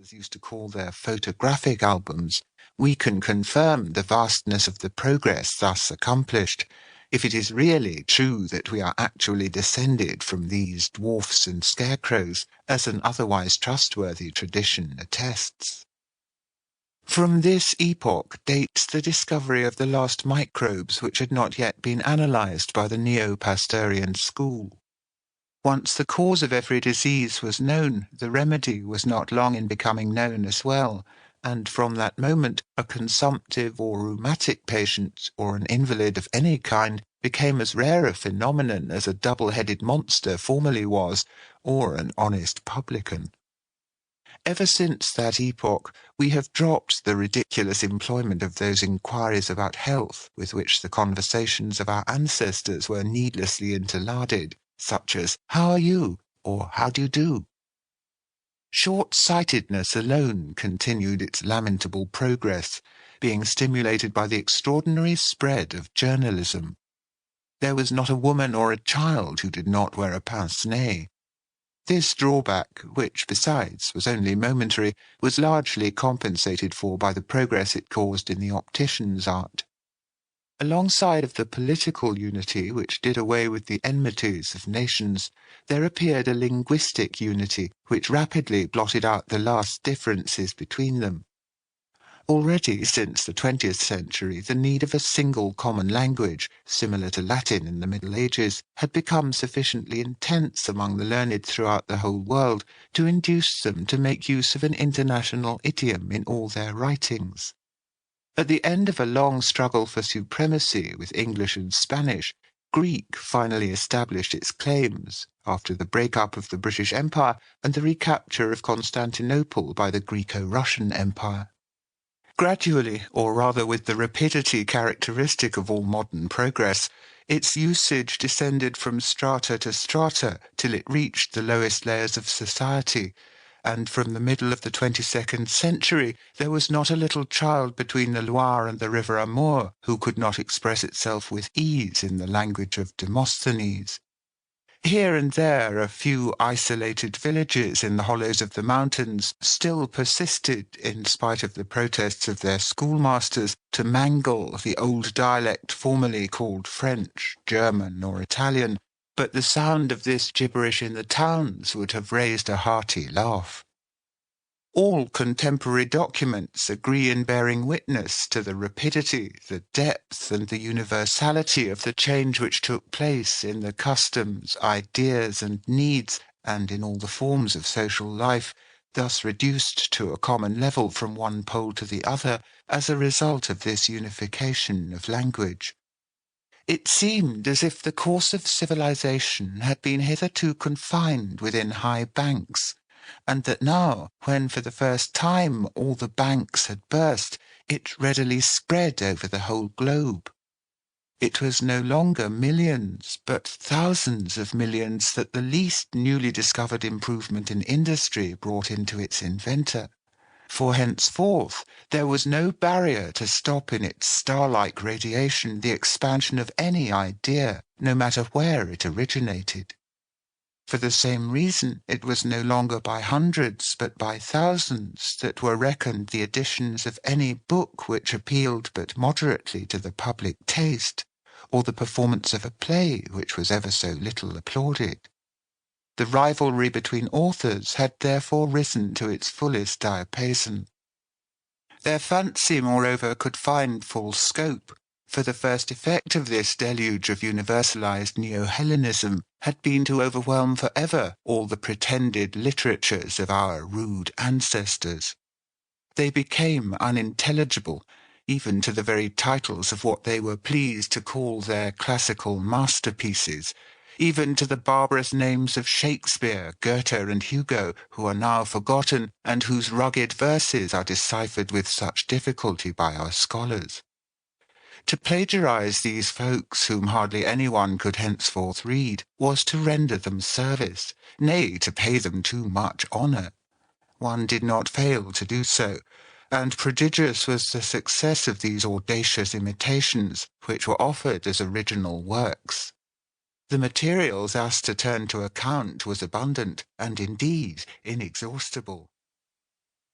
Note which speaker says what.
Speaker 1: others used to call their photographic albums, we can confirm the vastness of the progress thus accomplished, if it is really true that we are actually descended from these dwarfs and scarecrows, as an otherwise trustworthy tradition attests. From this epoch dates the discovery of the lost microbes which had not yet been analysed by the Neo-Pasteurian school. Once the cause of every disease was known, the remedy was not long in becoming known as well, and from that moment a consumptive or rheumatic patient or an invalid of any kind became as rare a phenomenon as a double-headed monster formerly was, or an honest publican. Ever since that epoch, we have dropped the ridiculous employment of those inquiries about health with which the conversations of our ancestors were needlessly interlarded, such as, "How are you?" or "How do you do?" Short-sightedness alone continued its lamentable progress, being stimulated by the extraordinary spread of journalism. There was not a woman or a child who did not wear a pince-nez. This drawback, which besides was only momentary, was largely compensated for by the progress it caused in the optician's art. Alongside of the political unity which did away with the enmities of nations, there appeared a linguistic unity which rapidly blotted out the last differences between them. Already since the 20th century, the need of a single common language, similar to Latin in the Middle Ages, had become sufficiently intense among the learned throughout the whole world to induce them to make use of an international idiom in all their writings. At the end of a long struggle for supremacy with English and Spanish, Greek finally established its claims after the breakup of the British Empire and the recapture of Constantinople by the Greco-Russian Empire. Gradually, or rather with the rapidity characteristic of all modern progress, its usage descended from strata to strata till it reached the lowest layers of society, and from the middle of the 22nd century there was not a little child between the Loire and the River Amour who could not express itself with ease in the language of Demosthenes. Here and there a few isolated villages in the hollows of the mountains still persisted, in spite of the protests of their schoolmasters, to mangle the old dialect formerly called French, German, or Italian, but the sound of this gibberish in the towns would have raised a hearty laugh. All contemporary documents agree in bearing witness to the rapidity, the depth, and the universality of the change which took place in the customs, ideas, and needs, and in all the forms of social life, thus reduced to a common level from one pole to the other as a result of this unification of language. It seemed as if the course of civilization had been hitherto confined within high banks, and that now, when for the first time all the banks had burst, it readily spread over the whole globe. It was no longer millions, but thousands of millions that the least newly discovered improvement in industry brought into its inventor. For henceforth there was no barrier to stop in its star-like radiation the expansion of any idea, no matter where it originated. For the same reason, it was no longer by hundreds, but by thousands, that were reckoned the editions of any book which appealed but moderately to the public taste, or the performance of a play which was ever so little applauded. The rivalry between authors had therefore risen to its fullest diapason. Their fancy, moreover, could find full scope, for the first effect of this deluge of universalized Neo-Hellenism had been to overwhelm forever all the pretended literatures of our rude ancestors. They became unintelligible, even to the very titles of what they were pleased to call their classical masterpieces, even to the barbarous names of Shakespeare, Goethe, and Hugo, who are now forgotten, and whose rugged verses are deciphered with such difficulty by our scholars. To plagiarize these folks, whom hardly anyone could henceforth read, was to render them service, nay, to pay them too much honour. One did not fail to do so, and prodigious was the success of these audacious imitations, which were offered as original works. The materials asked to turn to account was abundant, and indeed inexhaustible.